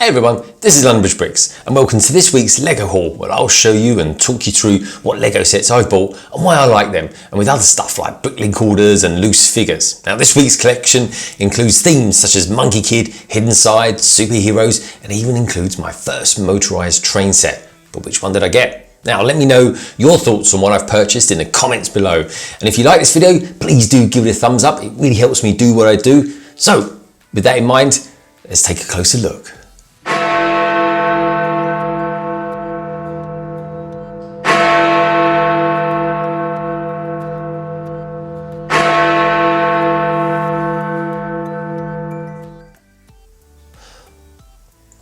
Hey everyone, this is London Bricks and welcome to this week's LEGO haul where I'll show you and talk you through what LEGO sets I've bought and why I like them, and with other stuff like bricklink orders and loose figures. Now this week's collection includes themes such as Monkey Kid, Hidden Side, superheroes, and even includes my first motorised train set. But which one did I get? Now let me know your thoughts on what I've purchased in the comments below. And if you like this video, please do give it a thumbs up. It really helps me do what I do. So with that in mind, let's take a closer look.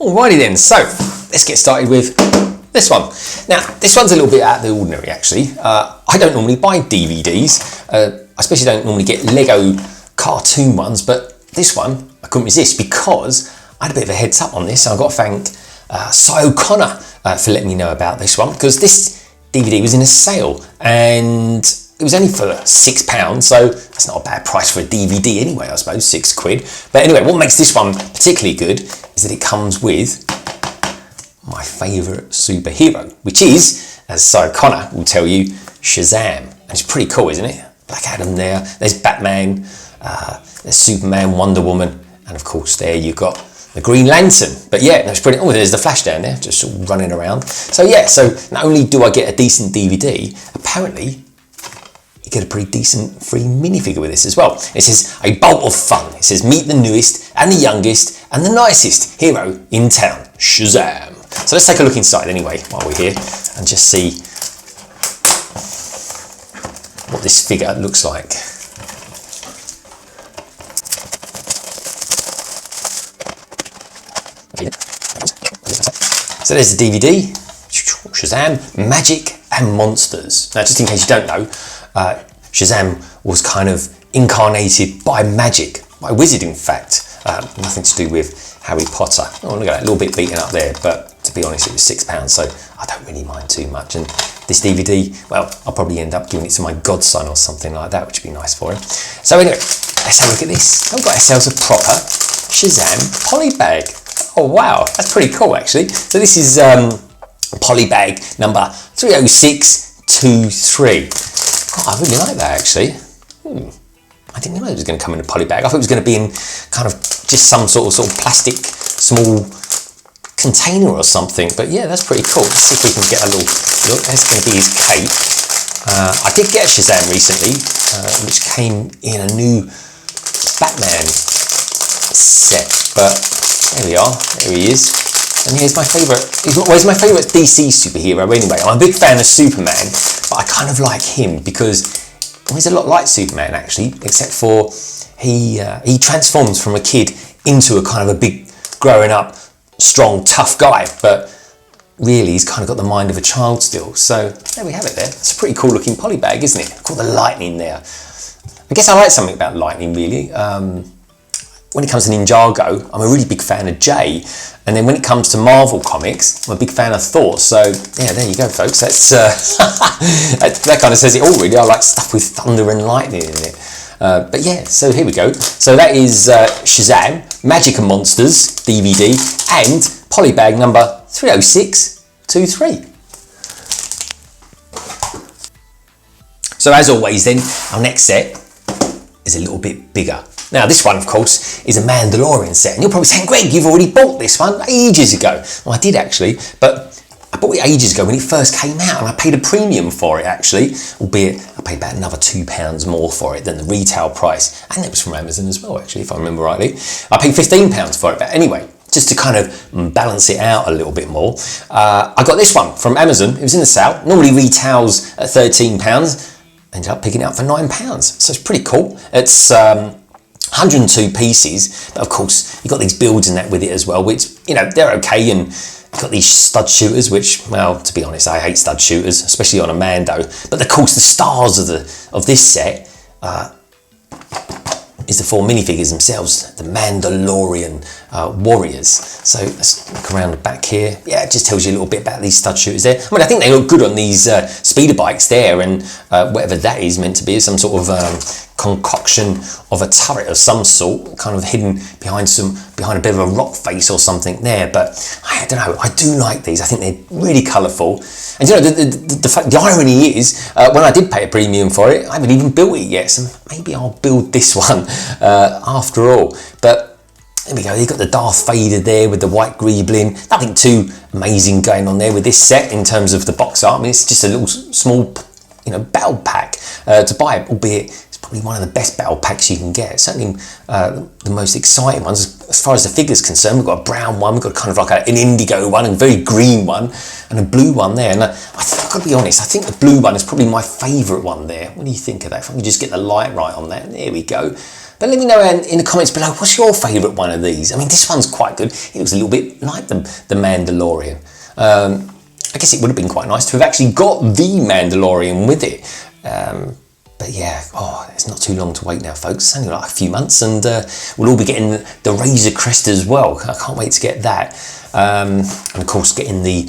Alrighty then, so let's get started with this one. Now, this one's a little bit out of the ordinary actually. I don't normally buy DVDs. I especially don't normally get LEGO cartoon ones, but this one I couldn't resist because I had a bit of a heads up on this. I've got to thank Cy O'Connor for letting me know about this one, because this DVD was in a sale and it was only for £6, so that's not a bad price for a DVD anyway, I suppose, £6. But anyway, what makes this one particularly good is that it comes with my favourite superhero, which is, as Cy O'Connor will tell you, Shazam. And it's pretty cool, isn't it? Black Adam there, there's Batman, there's Superman, Wonder Woman, and of course there you've got the Green Lantern. But yeah, that's brilliant. Oh, there's the Flash down there, just sort of running around. So yeah, so not only do I get a decent DVD, apparently you get a pretty decent free minifigure with this as well. It says, a bolt of fun. It says, meet the newest and the youngest and the nicest hero in town, Shazam. So let's take a look inside anyway while we're here and just see what this figure looks like. So there's the DVD, Shazam, Magic and Monsters. Now just in case you don't know, Shazam was kind of incarnated by magic, by a wizard in fact, nothing to do with Harry Potter. Oh, look at that, a little bit beaten up there, but to be honest it was £6, so I don't really mind too much. And this DVD, well, I'll probably end up giving it to my godson or something like that, which would be nice for him. So anyway, let's have a look at this. We've got ourselves a proper Shazam Pollybag. Oh wow, that's pretty cool actually. So this is Pollybag number 30623. Oh, I really like that actually. I didn't know it was going to come in a poly bag. I thought it was going to be in kind of just some sort of plastic small container or something. But yeah, that's pretty cool. Let's see if we can get a little look. That's going to be his cape. I did get a Shazam recently, which came in a new Batman set. But there we are. There he is. And here's my favourite. Well, he's my favourite DC superhero anyway. I'm a big fan of Superman, but I kind of like him because he's a lot like Superman actually, except for he transforms from a kid into a kind of a big, growing up, strong, tough guy. But really, he's kind of got the mind of a child still. So there we have it. There, it's a pretty cool looking poly bag, isn't it? I've got the lightning there. I guess I like something about lightning really. When it comes to Ninjago, I'm a really big fan of Jay, and then when it comes to Marvel comics, I'm a big fan of Thor. So yeah, there you go, folks. That's that kind of says it all, really. I like stuff with thunder and lightning in it. But yeah, so here we go. So that is Shazam, Magic and Monsters DVD, and Pollybag number 30623. So as always, then our next set is a little bit bigger. Now this one, of course, is a Mandalorian set. And you're probably saying, Greg, you've already bought this one ages ago. Well, I did actually, but I bought it ages ago when it first came out, and I paid a premium for it actually, albeit I paid about another £2 more for it than the retail price. And it was from Amazon as well, actually, if I remember rightly. I paid £15 for it, but anyway, just to kind of balance it out a little bit more, I got this one from Amazon. It was in the sale. Normally retails at £13. Ended up picking it up for £9. So it's pretty cool. It's 102 pieces, but of course you've got these builds in that with it as well, which, you know, they're okay. And you've got these stud shooters, which, well, to be honest, I hate stud shooters, especially on a Mando. But of course the stars of this set is the 4 minifigures themselves, the Mandalorian warriors. So let's look around the back here. Yeah, it just tells you a little bit about these stud shooters there. I mean, I think they look good on these speeder bikes there, and whatever that is meant to be, some sort of concoction of a turret of some sort, kind of hidden behind a bit of a rock face or something there. But I don't know, I do like these. I think they're really colourful. And you know, the irony is, when I did pay a premium for it, I haven't even built it yet, so maybe I'll build this one after all. But there we go, you've got the Darth Vader there with the white greebling. Nothing too amazing going on there with this set in terms of the box art. I mean, it's just a little small, you know, battle pack to buy, albeit it's probably one of the best battle packs you can get. Certainly the most exciting ones as far as the figure's concerned. We've got a brown one, we've got kind of like an indigo one, and a very green one, and a blue one there. And I've got to be honest, I think the blue one is probably my favourite one there. What do you think of that? If I can just get the light right on that, there we go. But let me know in the comments below, what's your favourite one of these? I mean, this one's quite good. It looks a little bit like the Mandalorian. I guess it would have been quite nice to have actually got the Mandalorian with it. But yeah, it's not too long to wait now, folks. It's only like a few months, and we'll all be getting the Razor Crest as well. I can't wait to get that. And of course getting the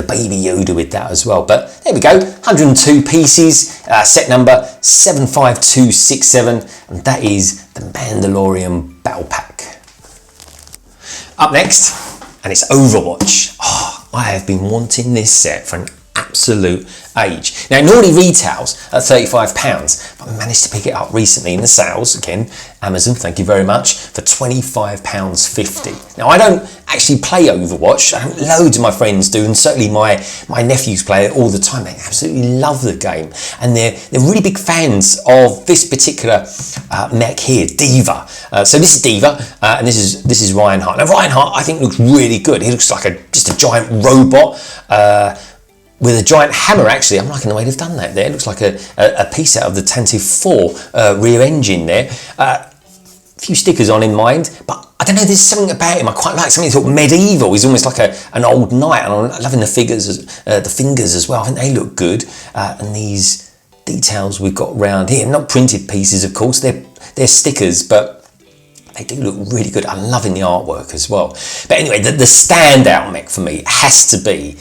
baby Yoda with that as well. But there we go, 102 pieces, set number 75267, and that is the Mandalorian Battle Pack. Up next, and it's Overwatch. I have been wanting this set for an absolute age. Now it normally retails at £35, but I managed to pick it up recently in the sales, again, Amazon, thank you very much, for £25.50. Now I don't actually play Overwatch, loads of my friends do, and certainly my nephews play it all the time. They absolutely love the game, and they're really big fans of this particular mech here, Diva. So this is Diva, and this is Reinhardt. Now Reinhardt I think looks really good. He looks like just a giant robot, with a giant hammer. Actually, I'm liking the way they've done that there. It looks like a piece out of the Tantive 4 rear engine there. A few stickers on in mind, but I don't know, there's something about him I quite like, something sort of medieval. He's almost like an old knight, and I'm loving the fingers as well. I think they look good. And these details we've got round here, not printed pieces of course, they're stickers, but they do look really good. I'm loving the artwork as well. But anyway, the standout mech for me has to be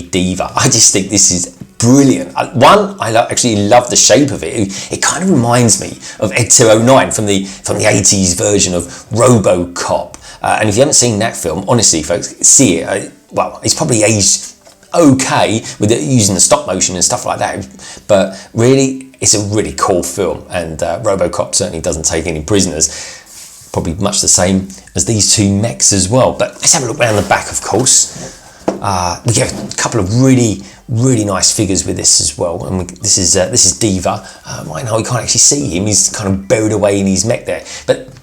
Diva. I just think this is brilliant. One, I actually love the shape of it. It kind of reminds me of Ed 209 from the 80s version of RoboCop. And if you haven't seen that film, honestly, folks, see it. Well, it's probably aged okay with using the stop motion and stuff like that, but really, it's a really cool film. And RoboCop certainly doesn't take any prisoners. Probably much the same as these two mechs as well. But let's have a look around the back, of course. We get a couple of really nice figures with this as well. And this is Diva. Right now we can't actually see him. He's kind of buried away in his mech there. But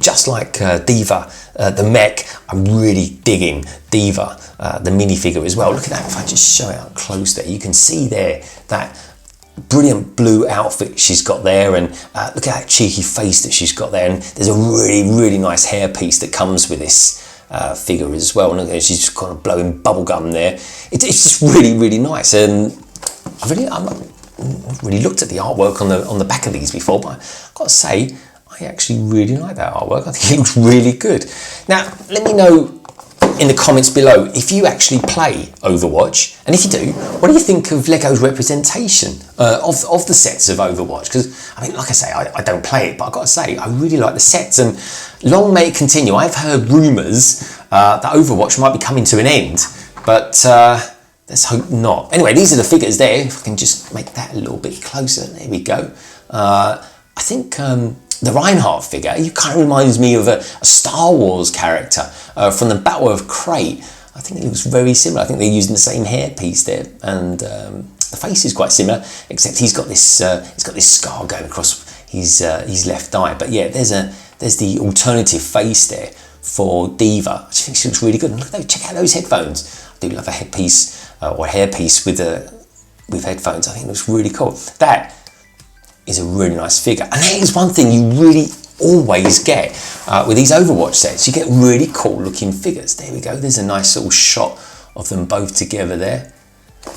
just like Diva, the mech, I'm really digging Diva, the minifigure as well. Look at that. If I just show it up close there, you can see there that brilliant blue outfit she's got there, and look at that cheeky face that she's got there. And there's a really nice hairpiece that comes with this figure as well, and she's just kind of blowing bubble gum there. It's just really nice, and I've really looked at the artwork on the back of these before, but I've got to say I actually really like that artwork. I think it looks really good. Now let me know in the comments below if you actually play Overwatch, and if you do, what do you think of LEGO's representation of the sets of Overwatch? Because I mean, like I say, I don't play it, but I've got to say I really like the sets, and long may it continue. I've heard rumours that Overwatch might be coming to an end, but let's hope not. Anyway, these are the figures there. If I can just make that a little bit closer, there we go. I think the Reinhardt figure, he kind of reminds me of a Star Wars character from the Battle of Crate. I think it looks very similar. I think they're using the same hairpiece there, and the face is quite similar, except he's got this scar going across his left eye. But yeah, there's the alternative face there for Diva. I just think she looks really good. And look at those, check out those headphones. I do love a headpiece or hairpiece with headphones. I think it looks really cool. That is a really nice figure, and that is one thing you really always get with these Overwatch sets. You get really cool looking figures. There we go, there's a nice little shot of them both together there.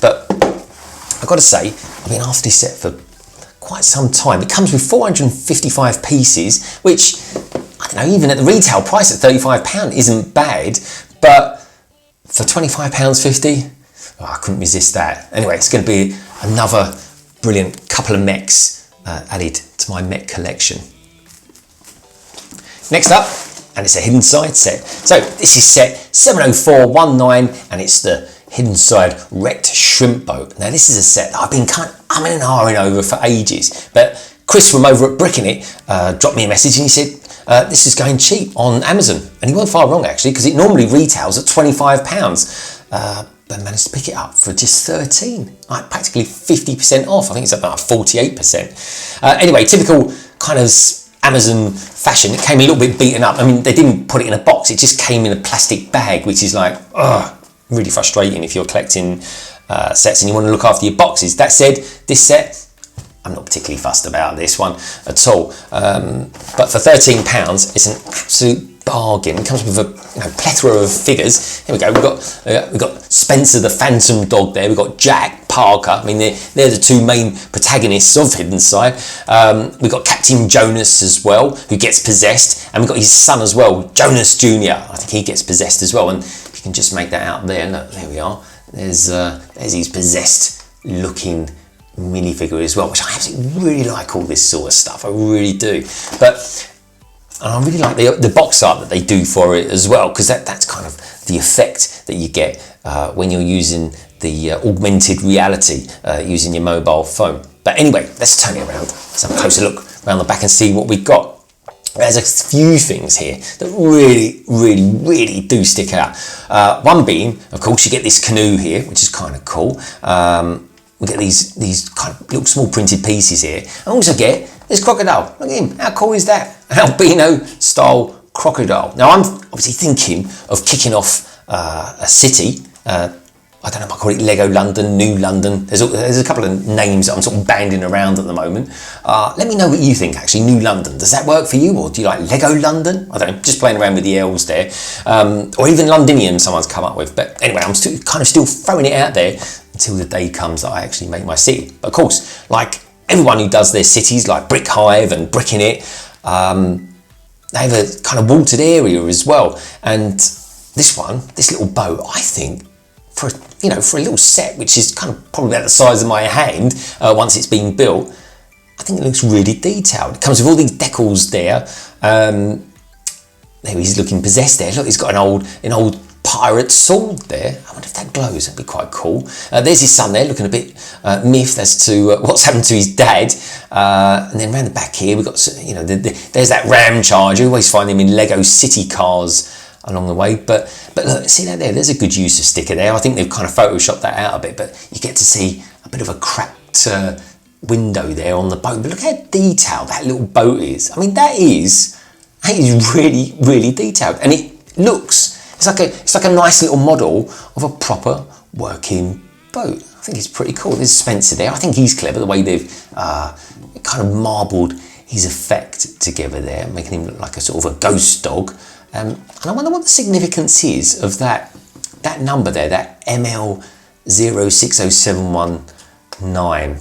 But I've got to say, I've been after this set for quite some time. It comes with 455 pieces, which, I don't know, even at the retail price at £35 isn't bad, but for £25.50, I couldn't resist that. Anyway, it's going to be another brilliant couple of mechs added to my Met collection. Next up, and it's a hidden side set. So this is set 70419, and it's the hidden side wrecked shrimp boat. Now this is a set that I've been kind of umming and ahhing over for ages, but Chris from over at Bricking It dropped me a message and he said, this is going cheap on Amazon. And he wasn't far wrong actually, because it normally retails at £25, but managed to pick it up for just 13, like practically 50% off. I think it's about 48%. Anyway, typical kind of Amazon fashion, it came a little bit beaten up. I mean, they didn't put it in a box, it just came in a plastic bag, which is like, really frustrating if you're collecting sets and you want to look after your boxes. That said, this set, I'm not particularly fussed about this one at all. But for £13, it's an absolute bargain. It comes with a plethora of figures. Here we go. We've got Spencer the Phantom Dog there. We've got Jack Parker. I mean, they're the two main protagonists of Hidden Side. We've got Captain Jonas as well, who gets possessed, and we've got his son as well, Jonas Jr. I think he gets possessed as well. And if you can just make that out there, look, there we are. There's his possessed looking minifigure as well, which I absolutely really like all this sort of stuff. I really do. And I really like the box art that they do for it as well, because that's kind of the effect that you get when you're using the augmented reality using your mobile phone. But anyway, let's turn it around. Let's have a closer look around the back and see what we've got. There's a few things here that really do stick out. One being, of course, you get this canoe here, which is kind of cool. We get these kind of little small printed pieces here. And also get this crocodile. Look at him, how cool is that? An albino style crocodile. Now I'm obviously thinking of kicking off a city. I don't know if I call it Lego London, New London. There's a couple of names that I'm sort of banding around at the moment. Let me know what you think actually, New London. Does that work for you, or do you like Lego London? I don't know, just playing around with the L's there. Or even Londinium someone's come up with. But anyway, I'm still throwing it out there until the day comes that I actually make my city. But of course, like everyone who does their cities, like Brick Hive and Bricking It, they have a kind of watered area as well. And this little boat, I think, for a little set, which is kind of probably about the size of my hand once it's been built, I think it looks really detailed. It comes with all these decals there. There he's looking possessed there. Look, he's got an old pirate sword there. I wonder if that glows. That'd be quite cool. There's his son there, looking a bit miffed as to what's happened to his dad. And then around the back here, we've got there's that Ram Charger. You always find them in Lego city cars along the way, but look, see that there? There's a good use of sticker there. I think they've kind of photoshopped that out a bit, but you get to see a bit of a cracked window there on the boat. But look how detailed that little boat is. I mean, that is really detailed, and it looks. It's like a nice little model of a proper working boat. I think it's pretty cool. There's Spencer there. I think he's clever, the way they've kind of marbled his effect together there, making him look like a sort of a ghost dog. And I wonder what the significance is of that number there, that ML060719.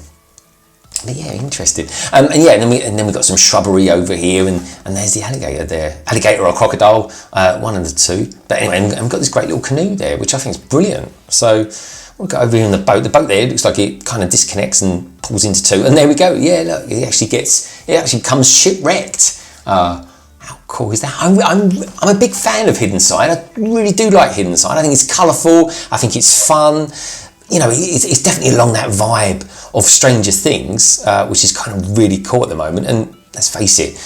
But yeah, interesting. And then we've got some shrubbery over here, and there's the alligator there. Alligator or crocodile, one of the two. But anyway, and we've got this great little canoe there, which I think is brilliant. So we'll go over here on the boat. The boat there looks like it kind of disconnects and pulls into two. And there we go. Yeah, look, it actually comes shipwrecked. How cool is that? I'm a big fan of Hidden Side. I really do like Hidden Side. I think it's colourful. I think it's fun. It's definitely along that vibe of Stranger Things, which is kind of really cool at the moment. And let's face it,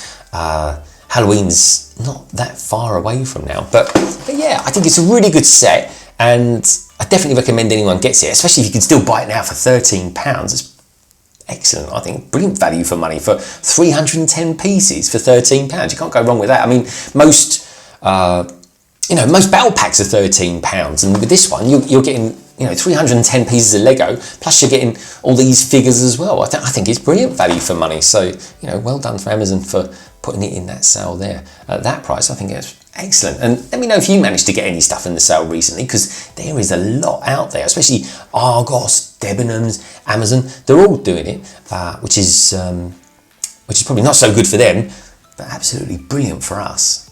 Halloween's not that far away from now. But yeah, I think it's a really good set, and I definitely recommend anyone gets it, especially if you can still buy it now for £13. It's excellent. I think brilliant value for money for 310 pieces for £13. You can't go wrong with that. I mean, most battle packs are £13, and with this one, you're getting 310 pieces of Lego, plus you're getting all these figures as well. I think it's brilliant value for money. So, well done for Amazon for putting it in that sale there. At that price, I think it's excellent. And let me know if you managed to get any stuff in the sale recently, because there is a lot out there, especially Argos, Debenhams, Amazon. They're all doing it, which is probably not so good for them, but absolutely brilliant for us.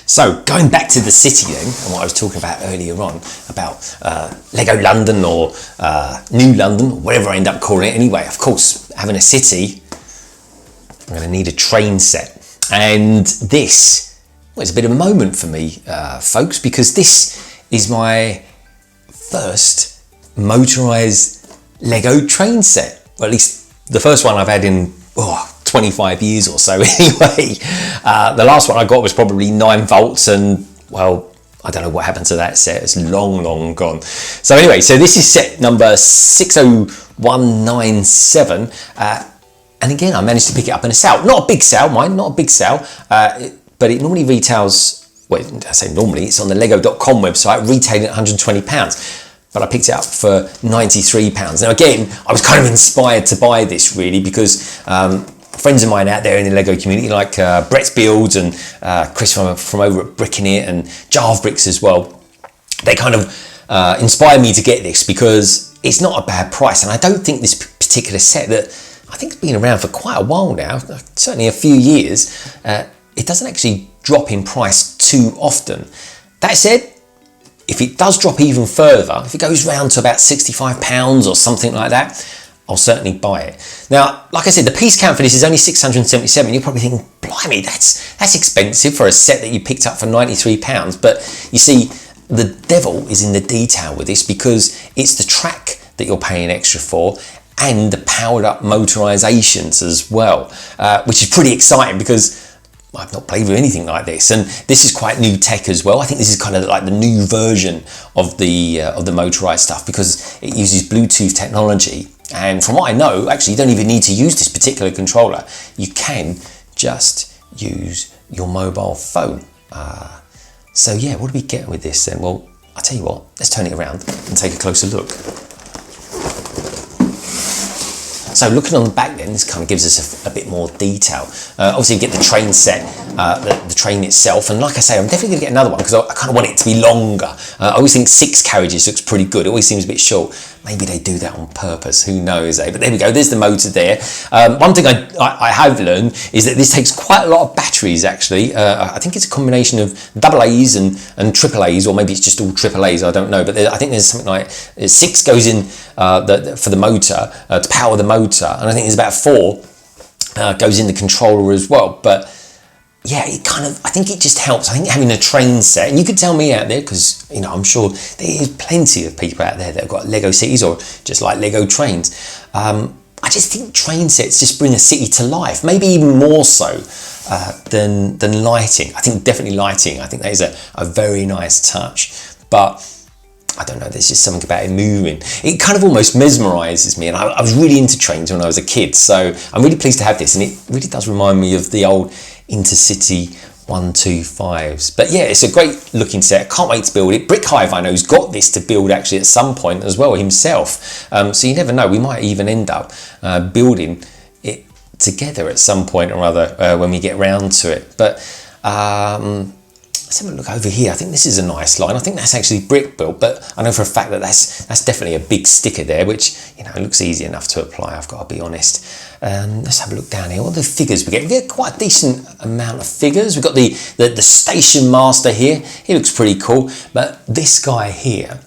So going back to the city then, and what I was talking about earlier on, about Lego London or New London, or whatever I end up calling it anyway. Of course, having a city, I'm going to need a train set. And this was a bit of a moment for me, folks, because this is my first motorised Lego train set. Or at least the first one I've had in 25 years or so anyway. The last one I got was probably 9 volts, and well, I don't know what happened to that set. It's long gone. So anyway, so this is set number 60197. And again, I managed to pick it up in a sale. Not a big sale, mine, not a big sale. But it normally retails, well, I say normally, it's on the lego.com website, retailing at £120. But I picked it up for £93. Now again, I was kind of inspired to buy this really because friends of mine out there in the Lego community, like Brett's Builds and Chris from over at Bricking It and Jarve Bricks as well, they kind of inspired me to get this because it's not a bad price. And I don't think this particular set that I think it's been around for quite a while now, certainly a few years, it doesn't actually drop in price too often. That said, if it does drop even further, if it goes round to about £65 or something like that, I'll certainly buy it. Now, like I said, the piece count for this is only 677. You're probably thinking, blimey, that's expensive for a set that you picked up for £93. But you see, the devil is in the detail with this because it's the track that you're paying extra for and the powered up motorizations as well, which is pretty exciting because I've not played with anything like this, and this is quite new tech as well. I think this is kind of like the new version of the motorized stuff because it uses Bluetooth technology. And from what I know, actually, you don't even need to use this particular controller. You can just use your mobile phone. So yeah, what do we get with this then? Well, I'll tell you what, let's turn it around and take a closer look. So looking on the back then, this kind of gives us a bit more detail. Obviously you get the train set, the train itself, and like I say, I'm definitely going to get another one because I kind of want it to be longer. I always think 6 carriages looks pretty good. It always seems a bit short. Maybe they do that on purpose, who knows, eh? But there we go, there's the motor there. One thing I have learned is that this takes quite a lot of batteries actually. I think it's a combination of AA's and AAA's, or maybe it's just all AAA's, I don't know. But I think there's something like 6 goes in for the motor, to power the motor, and I think there's about 4 goes in the controller as well. But yeah, it kind of, I think it just helps. I think having a train set, and you could tell me out there, because you know, I'm sure there is plenty of people out there that have got Lego cities or just like Lego trains. I just think train sets just bring a city to life, maybe even more so than lighting. I think definitely lighting, I think that is a very nice touch. But I don't know, there's just something about it moving. It kind of almost mesmerises me, and I was really into trains when I was a kid, so I'm really pleased to have this, and it really does remind me of the old Intercity 125s. But yeah, it's a great looking set. Can't wait to build it. Brick Hive, I know, has got this to build actually at some point as well himself. So you never know, we might even end up building it together at some point or other when we get round to it. But let's have a look over here. I think this is a nice line. I think that's actually brick built, but I know for a fact that that's definitely a big sticker there, which, you know, it looks easy enough to apply, I've got to be honest. Let's have a look down here. What are the figures we get? We get quite a decent amount of figures. We've got the Station Master here. He looks pretty cool. But this guy here,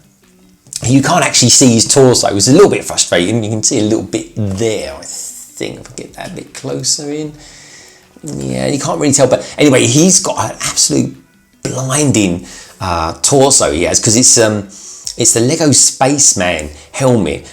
you can't actually see his torso. It was a little bit frustrating. You can see a little bit there, I think. If I get that a bit closer in. Yeah, you can't really tell. But anyway, he's got an absolute blinding torso he has, because it's the Lego Spaceman helmet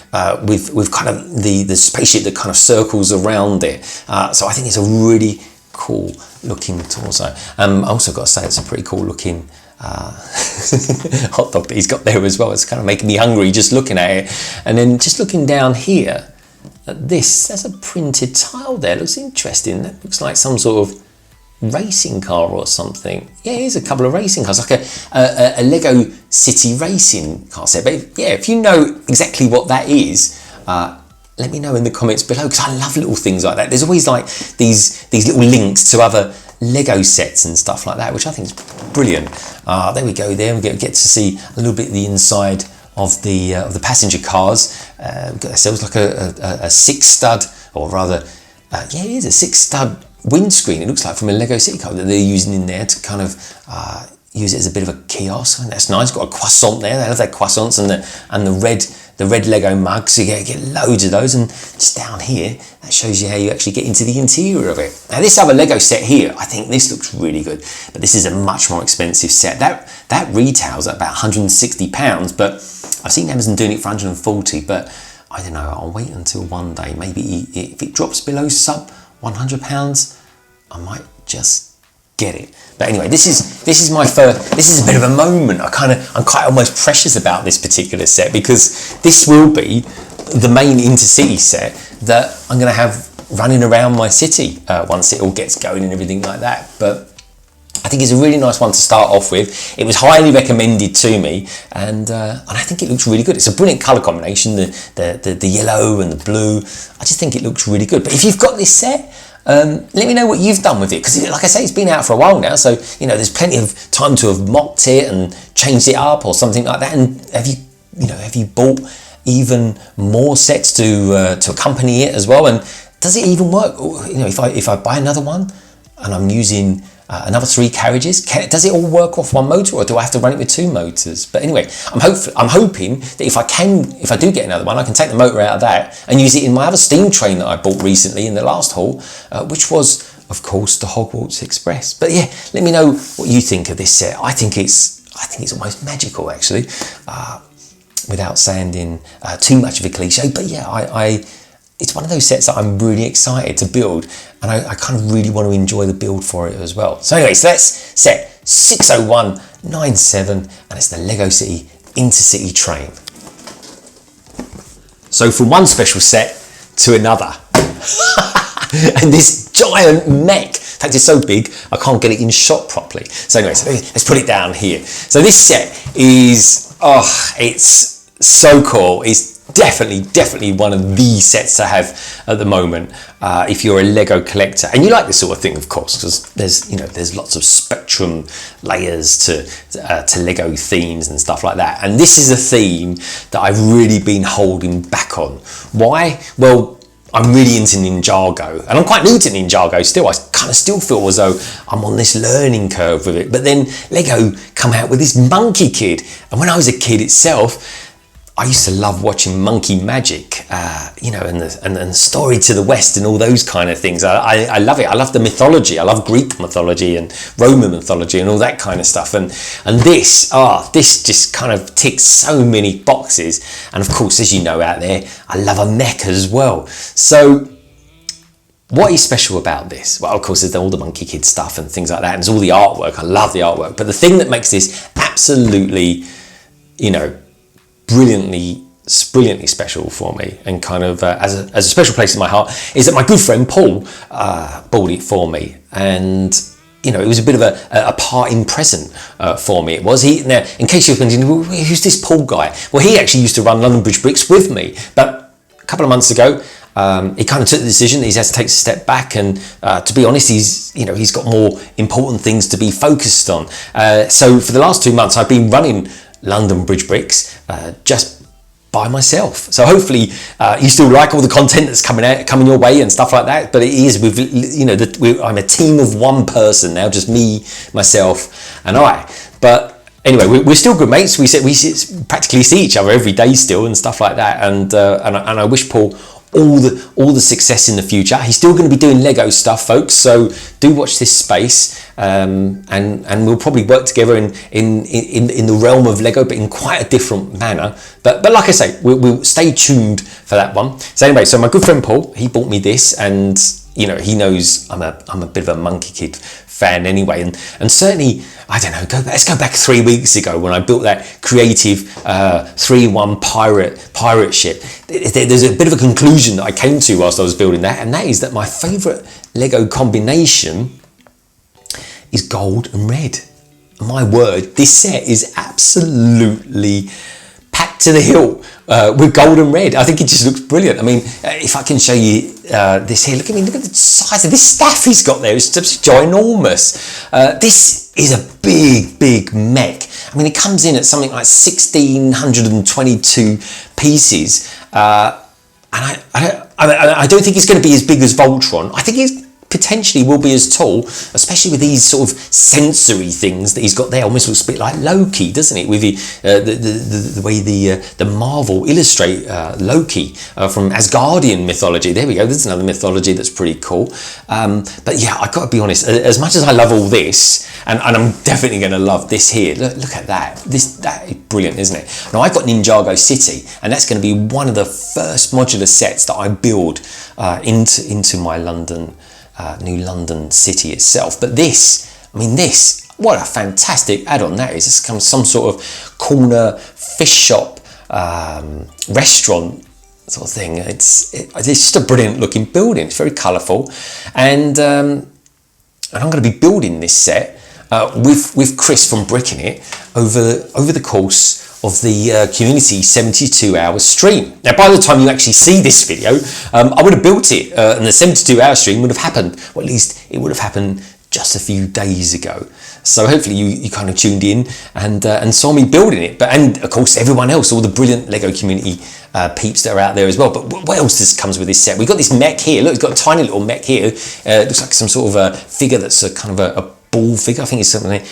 with kind of the spaceship that kind of circles around it. So I think it's a really cool looking torso. I also got to say it's a pretty cool looking hot dog that he's got there as well. It's kind of making me hungry just looking at it. And then just looking down here at this, there's a printed tile there. It looks interesting. That looks like some sort of racing car or something. Yeah, here's a couple of racing cars, like a Lego City racing car set. But yeah, if you know exactly what that is, let me know in the comments below, because I love little things like that. There's always like these little links to other Lego sets and stuff like that, which I think is brilliant. There we go. There we get to see a little bit of the inside of the passenger cars. We've got ourselves like a 6-stud, or rather, yeah, it is a 6-stud windscreen, it looks like, from a Lego City car that they're using in there to kind of use it as a bit of a kiosk. And that's nice. Got a croissant there. They have their croissants and the red the red Lego mug, so you get loads of those. And just down here, that shows you how you actually get into the interior of it. Now this other Lego set here, I think this looks really good, but this is a much more expensive set. That retails at about £160, but I've seen Amazon doing it for 140, but I don't know, I'll wait until one day, maybe if it drops below sub £100, I might just get it. But anyway, this is my first, this is a bit of a moment. I'm quite almost precious about this particular set, because this will be the main intercity set that I'm going to have running around my city once it all gets going and everything like that. But I think it's a really nice one to start off with. It was highly recommended to me, and I think it looks really good. It's a brilliant colour combination, the yellow and the blue. I just think it looks really good. But if you've got this set, let me know what you've done with it, because like I say, it's been out for a while now, so there's plenty of time to have mocked it and changed it up or something like that. And have you bought even more sets to accompany it as well? And does it even work? If I buy another one and I'm using another 3 carriages, does it all work off one motor, or do I have to run it with 2 motors? But anyway, I'm hoping that if I do get another one, I can take the motor out of that and use it in my other steam train that I bought recently in the last haul, which was, of course, the Hogwarts Express. But yeah, let me know what you think of this set. I think it's almost magical, actually, without sounding too much of a cliche. But yeah, it's one of those sets that I'm really excited to build, and I kind of really want to enjoy the build for it as well. So anyway, so that's set 60197, and it's the Lego City Intercity train. So from one special set to another, and this giant mech, in fact it's so big I can't get it in shot properly. So anyway, so let's put it down here. So this set is, it's so cool. It's definitely one of the sets to have at the moment if you're a Lego collector and you like this sort of thing, of course, because there's lots of spectrum layers to Lego themes and stuff like that. And this is a theme that I've really been holding back on. Why? Well, I'm really into Ninjago, and I'm quite new to Ninjago still. I kind of still feel as though I'm on this learning curve with it. But then Lego come out with this Monkey Kid, and when I was a kid itself, I used to love watching Monkey Magic, and the Story to the West and all those kind of things. I love it. I love the mythology. I love Greek mythology and Roman mythology and all that kind of stuff. And this just kind of ticks so many boxes. And of course, as you know out there, I love a mech as well. So what is special about this? Well, of course, there's all the Monkey Kid stuff and things like that. And there's all the artwork. I love the artwork. But the thing that makes this absolutely, brilliantly special for me, and kind of as a special place in my heart, is that my good friend Paul bought it for me, and it was a bit of a parting present for me. It was. Now, in case you're thinking, who's this Paul guy? Well, he actually used to run London Bridge Bricks with me, but a couple of months ago, he kind of took the decision that he has to take a step back, and to be honest, he's got more important things to be focused on. So for the last 2 months, I've been running London Bridge Bricks just by myself. So hopefully you still like all the content that's coming your way and stuff like that. But it is with I'm a team of 1 person now, just me, myself, and I. But anyway, we're still good mates. We practically see each other every day still and stuff like that. And I wish Paul all the success in the future. He's still going to be doing Lego stuff, folks, so do watch this space, and we'll probably work together in the realm of Lego, but in quite a different manner. But like I say, we'll stay tuned for that one. So anyway, so my good friend Paul, he bought me this, and he knows I'm a bit of a Monkey Kid fan anyway, and certainly, I don't know, let's go back 3 weeks ago when I built that creative 3-in-1 pirate ship. There's a bit of a conclusion that I came to whilst I was building that, and that is that my favourite Lego combination is gold and red. And my word, this set is absolutely packed to the hilt with gold and red. I think it just looks brilliant. I mean, if I can show you this here, look at the size of this staff he's got there. It's just ginormous. This is a big mech. I mean, it comes in at something like 1,622 pieces, and I don't think it's going to be as big as Voltron. I think it's potentially will be as tall, especially with these sort of sensory things that he's got there. Almost looks a bit like Loki, doesn't it? With the way the Marvel illustrate Loki from Asgardian mythology. There we go. There's another mythology that's pretty cool. But yeah, I got to be honest. As much as I love all this, and I'm definitely going to love this here. Look at that. That is brilliant, isn't it? Now I've got Ninjago City, and that's going to be one of the first modular sets that I build into my new London city itself. But this, I mean, what a fantastic add-on that is. It's kind of some sort of corner fish shop restaurant sort of thing. It's just a brilliant looking building. It's very colourful, and I'm going to be building this set with Chris from Bricking It over the course of the community 72-hour stream. Now, by the time you actually see this video, I would have built it, and the 72-hour stream would have happened, or at least it would have happened just a few days ago. So hopefully you kind of tuned in and saw me building it. And of course everyone else, all the brilliant LEGO community peeps that are out there as well. But what else comes with this set? We've got this mech here. Look, it's got a tiny little mech here. It looks like some sort of a figure that's a kind of a ball figure. I think it's something like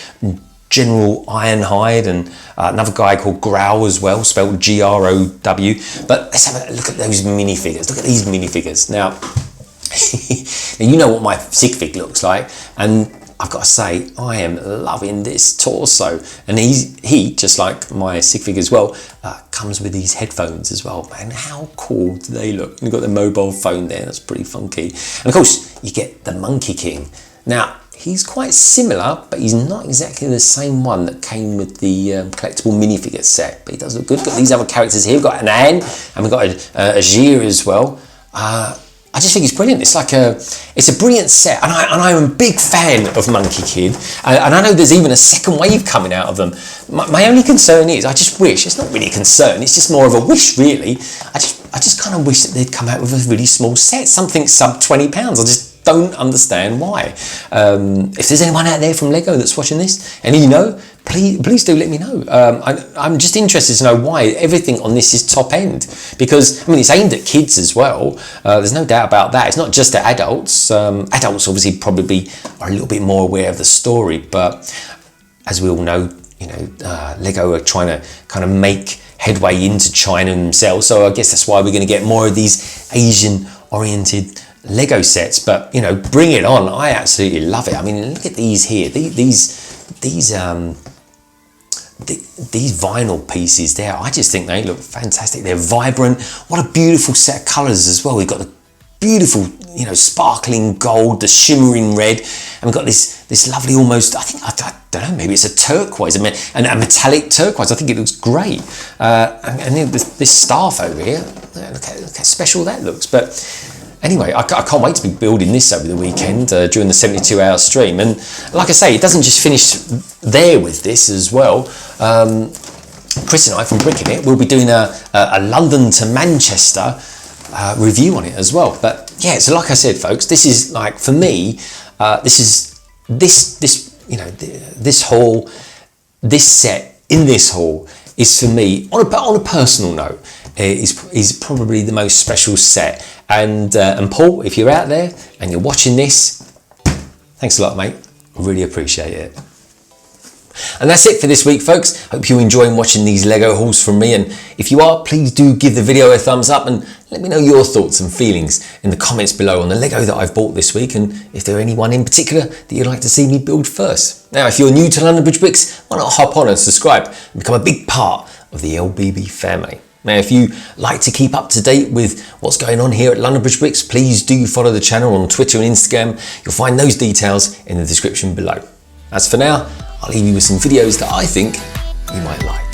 General Ironhide, and another guy called Grow as well, spelled G-R-O-W. But let's have a look at those minifigures. Look at these minifigures. Now, you know what my sig fig looks like, and I've got to say, I am loving this torso. And he just like my sig fig as well, comes with these headphones as well. Man, how cool do they look? You've got the mobile phone there, that's pretty funky. And of course, you get the Monkey King. Now, he's quite similar, but he's not exactly the same one that came with the collectible minifigure set. But he does look good. We've got these other characters here. We've got an Anne, and we've got a Jir as well. I just think it's brilliant. It's a brilliant set, and I'm a big fan of Monkey Kid, and I know there's even a second wave coming out of them. My only concern is, I just wish, it's not really a concern, it's just more of a wish really, I just kind of wish that they'd come out with a really small set, something sub £20. I just don't understand why. If there's anyone out there from LEGO that's watching this, and you know, please do let me know. I'm just interested to know why everything on this is top end, because I mean it's aimed at kids as well. There's no doubt about that. It's not just at adults. Adults obviously probably are a little bit more aware of the story, but as we all know, you know, LEGO are trying to kind of make headway into China themselves. So I guess that's why we're going to get more of these Asian-oriented LEGO sets. But you know, bring it on! I absolutely love it. I mean, look at these here. These vinyl pieces there, I just think they look fantastic. They're vibrant. What a beautiful set of colours as well. We've got the beautiful, you know, sparkling gold, the shimmering red, and we've got this lovely almost, I don't know, maybe it's a turquoise, and a metallic turquoise. I think it looks great. And then this staff over here, look how special that looks. But anyway, I can't wait to be building this over the weekend during the 72-hour stream. And like I say, it doesn't just finish there with this as well. Chris and I from Bricking It will be doing a London to Manchester review on it as well. But yeah, so like I said, folks, this is like, for me, this haul, this set in this haul is for me, on a personal note, is probably the most special set. And Paul, if you're out there and you're watching this, thanks a lot, mate. I really appreciate it. And that's it for this week, folks. Hope you're enjoying watching these LEGO hauls from me. And if you are, please do give the video a thumbs up and let me know your thoughts and feelings in the comments below on the LEGO that I've bought this week, and if there are anyone in particular that you'd like to see me build first. Now, if you're new to London Bridge Bricks, why not hop on and subscribe and become a big part of the LBB family. Now, if you like to keep up to date with what's going on here at London Bridge Bricks, please do follow the channel on Twitter and Instagram. You'll find those details in the description below. As for now, I'll leave you with some videos that I think you might like.